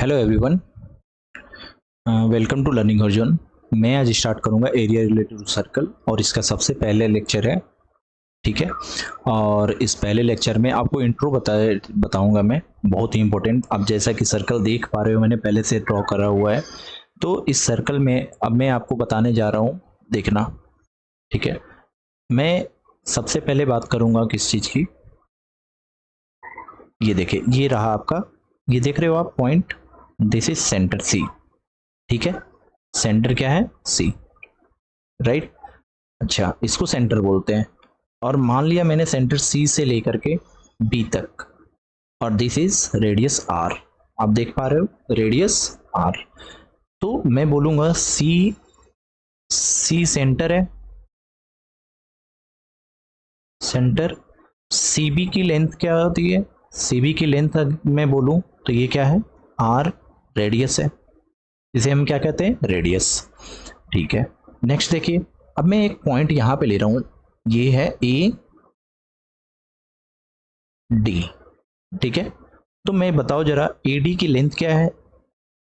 Hello everyone, welcome to Learning Horizon. मैं आज start करूंगा एरिया रिलेटेड टू सर्कल और इसका सबसे पहले लेक्चर है। ठीक है। और इस पहले लेक्चर में आपको इंट्रो बताऊंगा मैं, बहुत ही इंपॉर्टेंट। अब जैसा कि सर्कल देख पा रहे हो, मैंने पहले से ड्रॉ करा हुआ है। तो इस सर्कल में अब मैं आपको बताने जा रहा हूँ, देखना। ठीक है। मैं सबसे पहले बात करूंगा किस चीज़ की। ये देखिए, ये रहा आपका, ये देख रहे हो आप point, this is centre C. ठीक है। सेंटर क्या है? C, right. अच्छा, इसको सेंटर बोलते हैं। और मान लिया मैंने सेंटर सी से लेकर के बी तक, और दिस इज रेडियस आर। आप देख पा रहे हो रेडियस आर। तो मैं बोलूंगा सी, सी सेंटर है, सेंटर। सीबी की लेंथ क्या होती है? सीबी की लेंथ मैं बोलूं तो ये क्या है? आर रेडियस है, इसे हम क्या कहते हैं? रेडियस। ठीक है। नेक्स्ट देखिए, अब मैं एक पॉइंट यहां पे ले रहा हूं, ये है ए डी। ठीक है। तो मैं बताओ जरा, ए डी की लेंथ क्या है?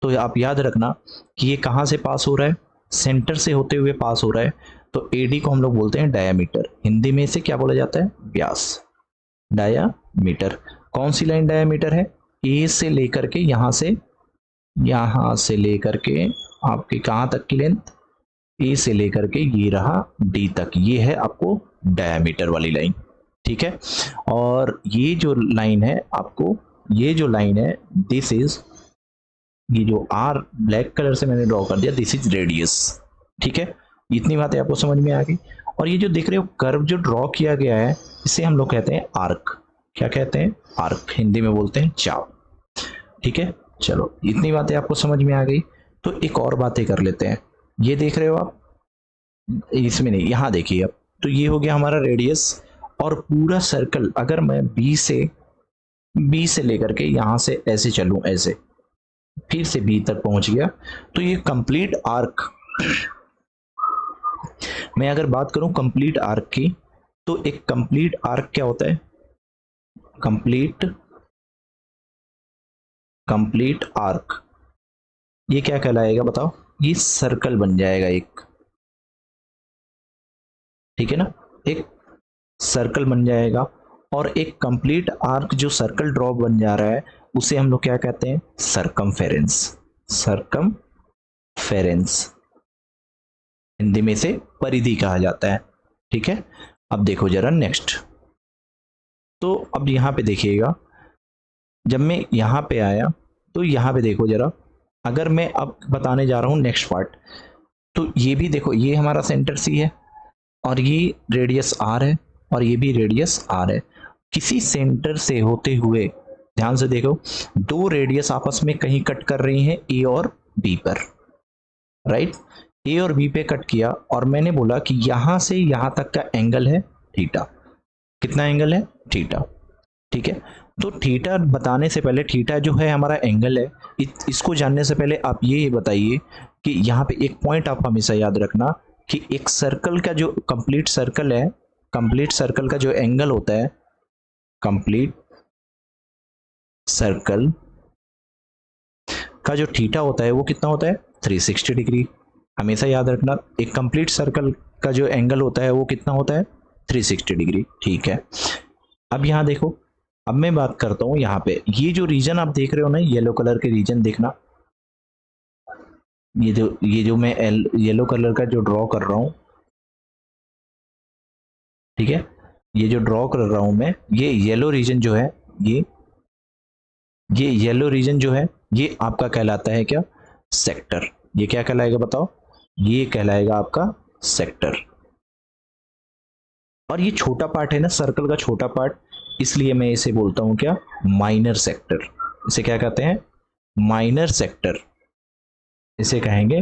तो आप याद रखना कि ये कहां से पास हो रहा है? सेंटर से होते हुए पास हो रहा है। तो ए डी को हम लोग बोलते हैं डायामीटर। हिंदी में इसे क्या बोला जाता है? व्यास, डायामीटर। कौन सी लाइन डायामीटर है? ए से लेकर के यहां से लेकर के आपके कहां तक की लेंथ? ए से लेकर के ये रहा डी तक, ये है आपको डायमीटर वाली लाइन। ठीक है। और ये जो लाइन है आपको, ये जो लाइन है, दिस इज, ये जो आर ब्लैक कलर से मैंने ड्रॉ कर दिया, दिस इज रेडियस। ठीक है। इतनी बातें आपको समझ में आ गई। और ये जो देख रहे हो कर्व जो ड्रॉ किया गया है, इसे हम लोग कहते हैं आर्क। क्या कहते हैं? आर्क। हिंदी में बोलते हैं चाप। ठीक है। चलो, इतनी बातें आपको समझ में आ गई। तो एक और बातें कर लेते हैं। ये देख रहे हो आप, इसमें नहीं, यहां देखिए। अब तो ये हो गया हमारा रेडियस। और पूरा सर्कल अगर मैं बी से लेकर के यहां से ऐसे चलूं, ऐसे फिर से बी तक पहुंच गया, तो ये कंप्लीट आर्क। मैं अगर बात करूं कंप्लीट आर्क की, तो एक कंप्लीट आर्क क्या होता है? कंप्लीट कंप्लीट आर्क ये क्या कहलाएगा बताओ? ये सर्कल बन जाएगा एक। ठीक है ना, एक सर्कल बन जाएगा। और एक कंप्लीट आर्क जो सर्कल ड्रॉ बन जा रहा है, उसे हम लोग क्या कहते हैं? सरकमफेरेंस। सरकमफेरेंस हिंदी में से परिधि कहा जाता है। ठीक है। अब देखो जरा नेक्स्ट। तो अब यहां पे देखिएगा, जब मैं यहां पे आया तो यहां पे देखो जरा, अगर मैं अब बताने जा रहा हूं नेक्स्ट पार्ट, तो ये भी देखो, ये हमारा सेंटर सी है, और ये रेडियस आर है, और ये भी रेडियस आर है। किसी सेंटर से होते हुए, ध्यान से देखो, दो रेडियस आपस में कहीं कट कर रही हैं, ए और बी पर। राइट। ए और बी पे कट किया, और मैंने बोला कि यहां से यहां तक का एंगल है थीटा। कितना एंगल है? थीटा। ठीक है। तो थीटा बताने से पहले, थीटा जो है हमारा एंगल है, इसको जानने से पहले आप ये बताइए कि यहाँ पे एक पॉइंट आप हमेशा याद रखना कि एक सर्कल का जो कंप्लीट सर्कल है, कंप्लीट सर्कल का जो एंगल होता है, कंप्लीट सर्कल का जो थीटा होता है वो कितना होता है? 360 डिग्री। हमेशा याद रखना, एक कंप्लीट सर्कल का जो एंगल होता है वो कितना होता है? 360 डिग्री। ठीक है। अब यहां देखो, अब मैं बात करता हूं यहाँ पे, ये जो रीजन आप देख रहे हो ना, येलो कलर के रीजन देखना। ये जो मैं येलो कलर का जो ड्रॉ कर रहा हूं, ठीक है, ये जो ड्रॉ कर रहा हूं मैं, ये येलो रीजन जो है, ये ये येलो रीजन जो है, ये आपका कहलाता है क्या? सेक्टर। ये क्या कहलाएगा बताओ? ये कहलाएगा आपका सेक्टर। और ये छोटा पार्ट है ना, सर्कल का छोटा पार्ट, इसलिए मैं इसे बोलता हूं क्या? Minor sector. इसे क्या कहते हैं? Minor sector. इसे कहेंगे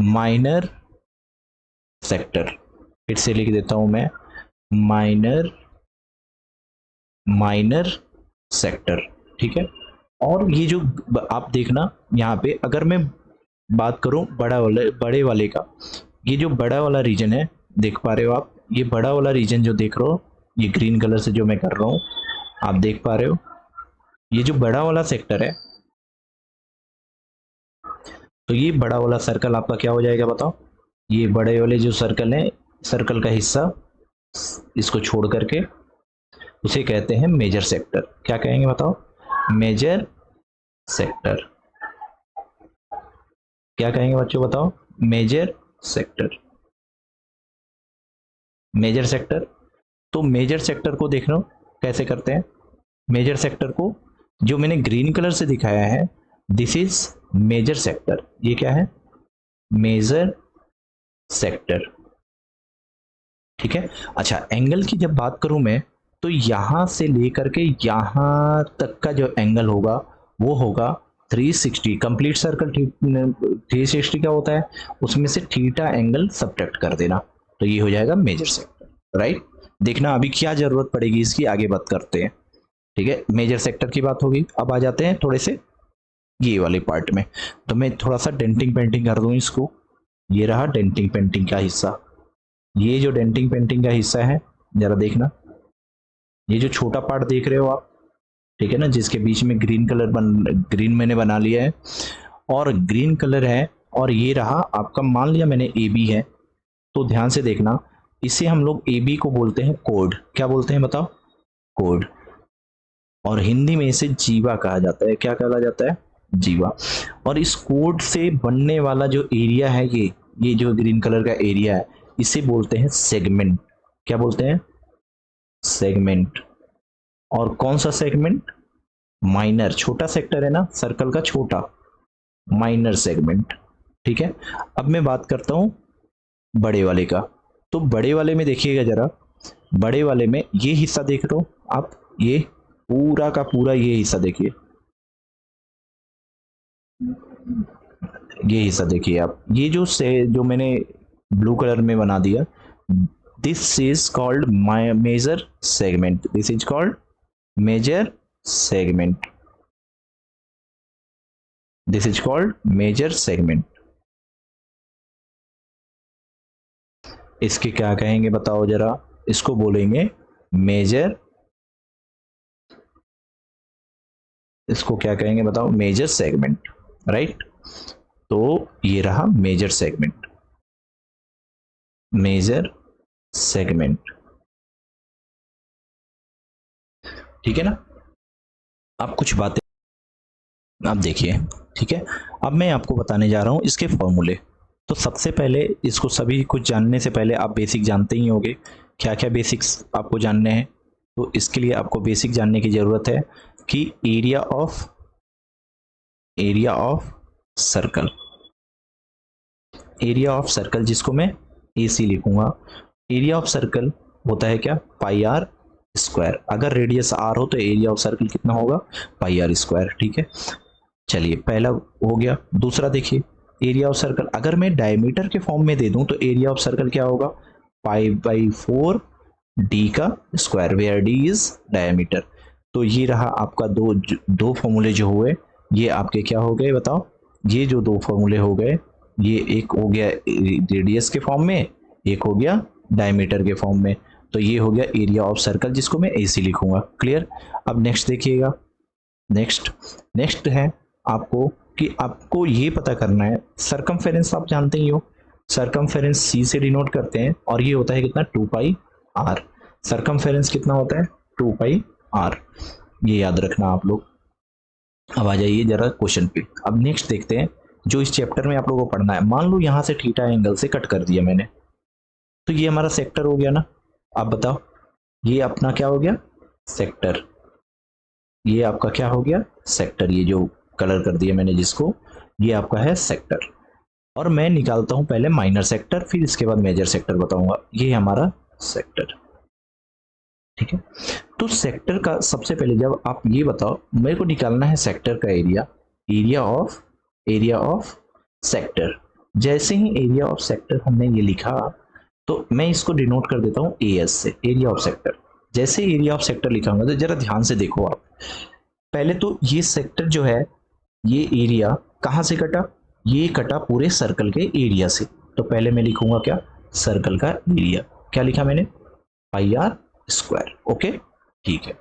माइनर सेक्टर। फिर से लिख देता हूं मैं, माइनर माइनर सेक्टर। ठीक है। और ये जो आप देखना यहाँ पे, अगर मैं बात करूं बड़े वाले का, ये जो बड़ा वाला रीजन है, देख पा रहे हो आप? ये बड़ा वाला रीजन जो देख रहे हो, ये ग्रीन कलर से जो मैं कर रहा हूं, आप देख पा रहे हो? ये जो बड़ा वाला सेक्टर है, तो ये बड़ा वाला सर्कल आपका क्या हो जाएगा बताओ, ये बड़े वाले जो सर्कल है, सर्कल का हिस्सा इसको छोड़ करके उसे कहते हैं मेजर सेक्टर। क्या कहेंगे बताओ, मेजर सेक्टर। क्या कहेंगे बच्चों बताओ, मेजर सेक्टर। Major sector. तो मेजर सेक्टर को देख लो कैसे करते हैं। मेजर सेक्टर को जो मैंने ग्रीन कलर से दिखाया है, दिस इज मेजर सेक्टर। ये क्या है, मेजर सेक्टर। ठीक है। अच्छा, एंगल की जब बात करूं मैं, तो यहां से लेकर के यहां तक का जो एंगल होगा वो होगा 360। कंप्लीट सर्कल 360 क्या होता है, उसमें से थीटा एंगल सब्ट्रैक्ट कर देना, तो ये हो जाएगा मेजर सेक्टर। राइट। देखना अभी क्या जरूरत पड़ेगी इसकी, आगे बात करते हैं। ठीक है, मेजर सेक्टर की बात होगी। अब आ जाते हैं थोड़े से ये वाले पार्ट में। तो मैं थोड़ा सा डेंटिंग पेंटिंग कर दूं इसको। ये रहा डेंटिंग पेंटिंग का हिस्सा। ये जो डेंटिंग पेंटिंग का हिस्सा है, जरा देखना, ये जो छोटा पार्ट देख रहे हो आप, ठीक है ना, जिसके बीच में ग्रीन मैंने बना लिया है और ग्रीन कलर है, और ये रहा आपका, मान लिया मैंने ए बी है, तो ध्यान से देखना, इसे हम लोग ए बी को बोलते हैं कोड। क्या बोलते हैं बताओ, कोड। और हिंदी में इसे जीवा कहा जाता है। क्या कहा जाता है, जीवा। और इस कोड से बनने वाला जो एरिया है, ये जो ग्रीन कलर का एरिया है, इसे बोलते हैं सेगमेंट। क्या बोलते हैं, सेगमेंट। और कौन सा सेगमेंट, माइनर, छोटा सेक्टर है ना सर्कल का, छोटा माइनर सेगमेंट। ठीक है। अब मैं बात करता हूं बड़े वाले का। तो बड़े वाले में देखिएगा जरा, बड़े वाले में ये हिस्सा देख रहे हो आप, ये पूरा का पूरा ये हिस्सा देखिए, ये हिस्सा देखिए आप, ये जो मैंने ब्लू कलर में बना दिया, this is called major segment. This is called major segment. This is called major segment. इसके क्या कहेंगे बताओ जरा, इसको बोलेंगे मेजर, इसको क्या कहेंगे बताओ, मेजर सेगमेंट। राइट। तो ये रहा मेजर सेगमेंट, मेजर सेगमेंट। ठीक है ना। अब कुछ बातें आप देखिए। ठीक है, अब मैं आपको बताने जा रहा हूं इसके फॉर्मूले। तो सबसे पहले इसको सभी कुछ जानने से पहले आप बेसिक जानते ही होंगे। क्या क्या बेसिक्स आपको जानने हैं, तो इसके लिए आपको बेसिक जानने की जरूरत है कि area of circle, area of circle जिसको मैं AC लिखूंगा। एरिया ऑफ सर्कल होता है क्या, पाई आर स्क्वायर। अगर रेडियस r हो तो एरिया ऑफ सर्कल कितना होगा, पाई आर स्क्वायर। ठीक है, चलिए पहला हो गया। दूसरा देखिए, एरिया ऑफ सर्कल अगर मैं डायमीटर के फॉर्म में दे दूं तो एरिया ऑफ सर्कल क्या होगा, पाई बाई 4 डी का square, where d is diameter. तो ये रहा आपका दो फॉर्मूले जो हुए, ये आपके क्या हो गए बताओ, ये जो दो फॉर्मूले हो गए, ये एक हो गया रेडियस के फॉर्म में, एक हो गया डायमीटर के फॉर्म में। तो ये हो गया एरिया ऑफ सर्कल जिसको मैं AC लिखूंगा। क्लियर। अब नेक्स्ट देखिएगा, नेक्स्ट है आपको कि आपको ये पता करना है, सरकमफेरेंस आप जानते ही हो, सरकमफेरेंस C से डिनोट करते हैं, और ये होता है कितना, 2 पाई R। सरकमफेरेंस कितना होता है, 2 पाई R। ये याद रखना आप लोग। अब आ जाइए जरा क्वेश्चन पे। अब नेक्स्ट देखते हैं जो इस चैप्टर में आप लोगों को पढ़ना है। मान लो यहां से थीटा एंगल से कट कर दिया मैंने, तो ये हमारा सेक्टर हो गया ना। आप बताओ, ये अपना क्या हो गया, सेक्टर। ये आपका क्या हो गया, सेक्टर। ये जो कलर कर दिया मैंने जिसको, ये आपका है सेक्टर। और मैं निकालता हूं पहले माइनर सेक्टर, फिर इसके बाद मेजर सेक्टर बताऊंगा। ये हमारा सेक्टर। ठीक है। तो सेक्टर का सबसे पहले जब आप ये बताओ, मेरे को निकालना है सेक्टर का एरिया, एरिया ऑफ सेक्टर। जैसे ही एरिया ऑफ सेक्टर हमने ये लिखा, तो मैं इसको डिनोट कर देता हूं AS से, एरिया ऑफ सेक्टर। जैसे एरिया ऑफ सेक्टर लिखाऊंगा तो जरा ध्यान से देखो आप, पहले तो ये सेक्टर जो है, ये एरिया कहां से कटा, ये कटा पूरे सर्कल के एरिया से। तो पहले मैं लिखूंगा क्या, सर्कल का एरिया। क्या लिखा मैंने, पाई आर स्क्वायर। ओके, ठीक है।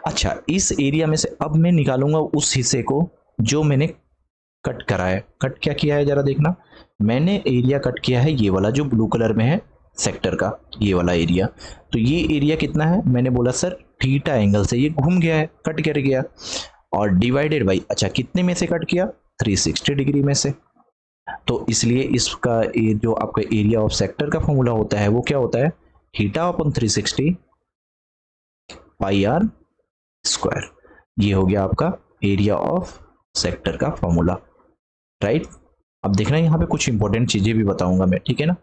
अच्छा, इस एरिया में से अब मैं निकालूंगा उस हिस्से को जो मैंने कट करा है। कट क्या किया है जरा देखना, मैंने एरिया कट किया है ये वाला जो ब्लू कलर में है सेक्टर का, ये वाला एरिया। तो ये एरिया कितना है, मैंने बोला सर थीटा एंगल से ये घूम गया है, कट कर गया। और डिवाइडेड बाई, अच्छा कितने में से कट किया, 360 डिग्री में से। तो इसलिए इसका ये जो आपका एरिया ऑफ सेक्टर का फॉर्मूला होता है वो क्या होता है, theta upon 360 pi r square. ये हो गया आपका एरिया ऑफ सेक्टर का फॉर्मूला, राइट। अब देखना यहाँ पे कुछ इंपॉर्टेंट चीजें भी बताऊंगा मैं, ठीक है ना।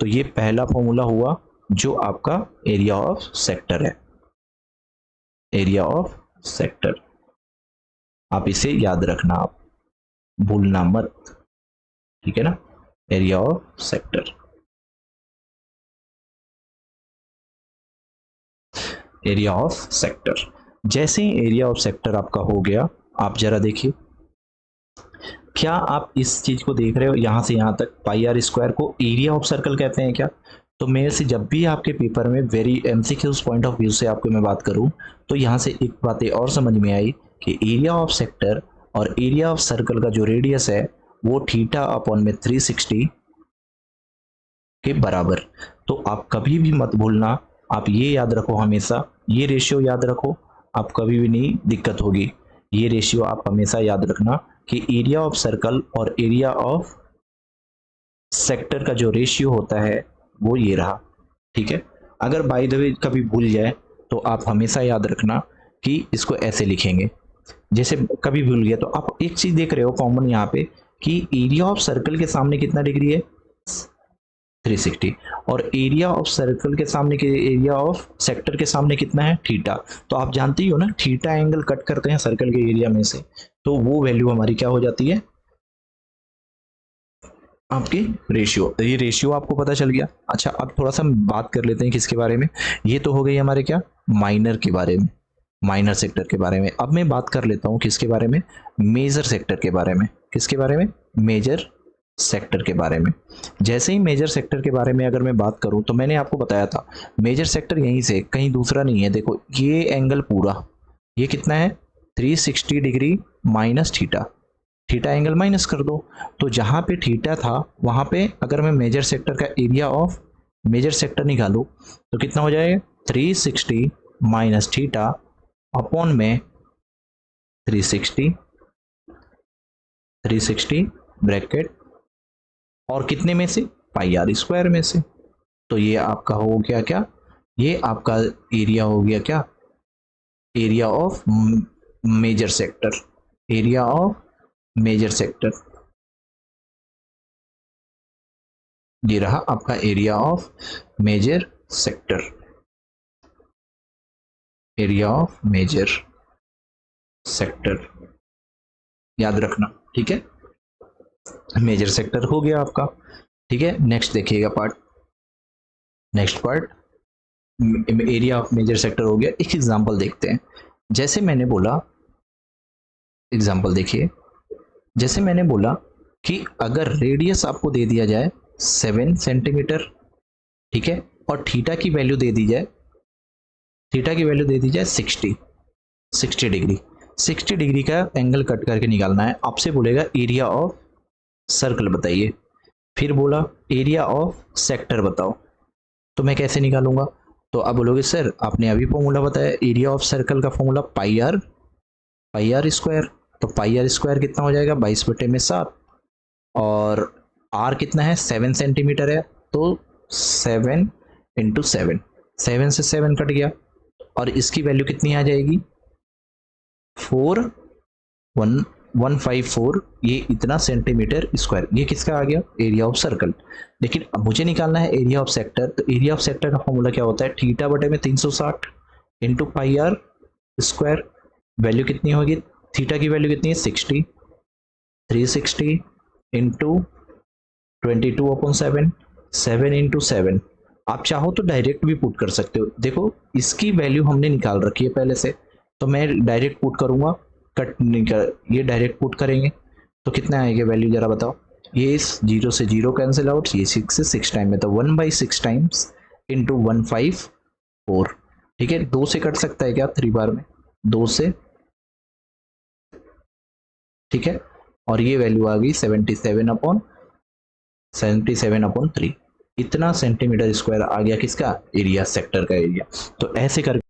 तो ये पहला फॉर्मूला हुआ जो आपका एरिया ऑफ सेक्टर है, एरिया ऑफ सेक्टर, आप इसे याद रखना, आप भूलना मत, ठीक है ना, area of sector. Area of sector, जैसे ही एरिया ऑफ सेक्टर आपका हो गया, आप जरा देखिए क्या आप इस चीज को देख रहे हो, यहां से यहां तक पाई आर स्क्वायर को एरिया ऑफ सर्कल कहते हैं क्या। तो मेरे से जब भी आपके पेपर में very MCQs point of view से आपको मैं बात करूं, तो यहां से एक बात और समझ में आई कि एरिया ऑफ सेक्टर और एरिया ऑफ सर्कल का जो रेडियस है वो थीटा अपॉन में 360 के बराबर। तो आप कभी भी मत भूलना, आप ये याद रखो, हमेशा ये रेशियो याद रखो, आप कभी भी नहीं दिक्कत होगी। ये रेशियो आप हमेशा याद रखना कि एरिया ऑफ सर्कल और एरिया ऑफ सेक्टर का जो रेशियो होता है वो ये रहा, ठीक है। अगर बाय द वे कभी भूल जाए तो आप हमेशा याद रखना कि इसको ऐसे लिखेंगे, जैसे कभी भूल गया तो आप एक चीज देख रहे हो कॉमन यहाँ पे कि एरिया ऑफ सर्कल के सामने कितना डिग्री है, 360, और एरिया ऑफ सर्कल के सामने के एरिया ऑफ सेक्टर के सामने कितना है, थीटा। तो आप जानते ही हो ना, थीटा एंगल कट करते हैं सर्कल के एरिया में से, तो वो वैल्यू हमारी क्या हो जाती है, आपकी रेशियो। ये रेशियो आपको पता चल गया। अच्छा अब थोड़ा सा बात कर लेते हैं किसके बारे में, ये तो हो गई हमारे क्या, माइनर के बारे में, माइनर सेक्टर के बारे में। अब मैं बात कर लेता हूँ किसके बारे में, मेजर सेक्टर के बारे में। किसके बारे में, मेजर सेक्टर के बारे में। जैसे ही मेजर सेक्टर के बारे में अगर मैं बात करूं तो मैंने आपको बताया था मेजर सेक्टर यहीं से कहीं दूसरा नहीं है। देखो ये एंगल पूरा, ये कितना है, 360 degree minus theta, theta angle minus कर दो। तो जहां पे थीटा था वहां पे अगर मैं मेजर सेक्टर का एरिया ऑफ मेजर सेक्टर निकालूं तो कितना हो जाएगा, 360 माइनस थीटा अपॉन में 360 ब्रैकेट और कितने में से, पाई आर स्क्वायर में से। तो ये आपका हो गया क्या, ये आपका एरिया हो गया क्या, area of major sector, area of major sector. ये रहा आपका area of major sector, area of major sector याद रखना, ठीक है। मेजर सेक्टर हो गया आपका, ठीक है। नेक्स्ट देखिएगा part, next part area of major sector हो गया। एक एग्जांपल देखते हैं, जैसे मैंने बोला, एग्जांपल देखिए, जैसे मैंने बोला कि अगर रेडियस आपको दे दिया जाए 7 सेंटीमीटर, ठीक है, और थीटा की वैल्यू दे दी जाए, थीटा की वैल्यू दे दी जाए 60 डिग्री, 60 डिग्री का एंगल कट करके निकालना है। आपसे बोलेगा एरिया ऑफ सर्कल बताइए, फिर बोला एरिया ऑफ सेक्टर बताओ, तो मैं कैसे निकालूंगा। तो आप बोलोगे सर आपने अभी फॉर्मूला बताया एरिया ऑफ सर्कल का फॉर्मूला पाई आर स्क्वायर। तो पाई आर स्क्वायर कितना हो जाएगा, 22/7, और आर कितना है, 7 सेंटीमीटर है, तो 7 इंटू 7, 7 से 7 कट गया, और इसकी वैल्यू कितनी आ जाएगी, 4154, ये इतना सेंटीमीटर स्क्वायर। ये किसका आ गया, एरिया ऑफ सर्कल। लेकिन अब मुझे निकालना है एरिया ऑफ सेक्टर, तो एरिया ऑफ सेक्टर का फॉर्मूला क्या होता है, थीटा बटे में 360 into pi r square. Value कितनी होगी, थीटा की वैल्यू कितनी है, 60, 360 इंटू 22/7, 7 इंटू 7। आप चाहो तो डायरेक्ट भी पुट कर सकते हो। देखो इसकी वैल्यू हमने निकाल रखी है पहले से, तो मैं डायरेक्ट पुट करूंगा, कट निकल, ये डायरेक्ट पुट करेंगे तो कितना आएगा वैल्यू जरा बताओ। ये 0 से 0 कैंसिल आउट, ये 6 से 6 टाइम में, तो 1/6 टाइम्स इंटू 154, ठीक है। 2 से कट सकता है क्या, 3 बार में 2 से, ठीक है। और ये वैल्यू आ गई 77/3। इतना सेंटीमीटर स्क्वायर आ गया किसका, एरिया, सेक्टर का एरिया। तो ऐसे करके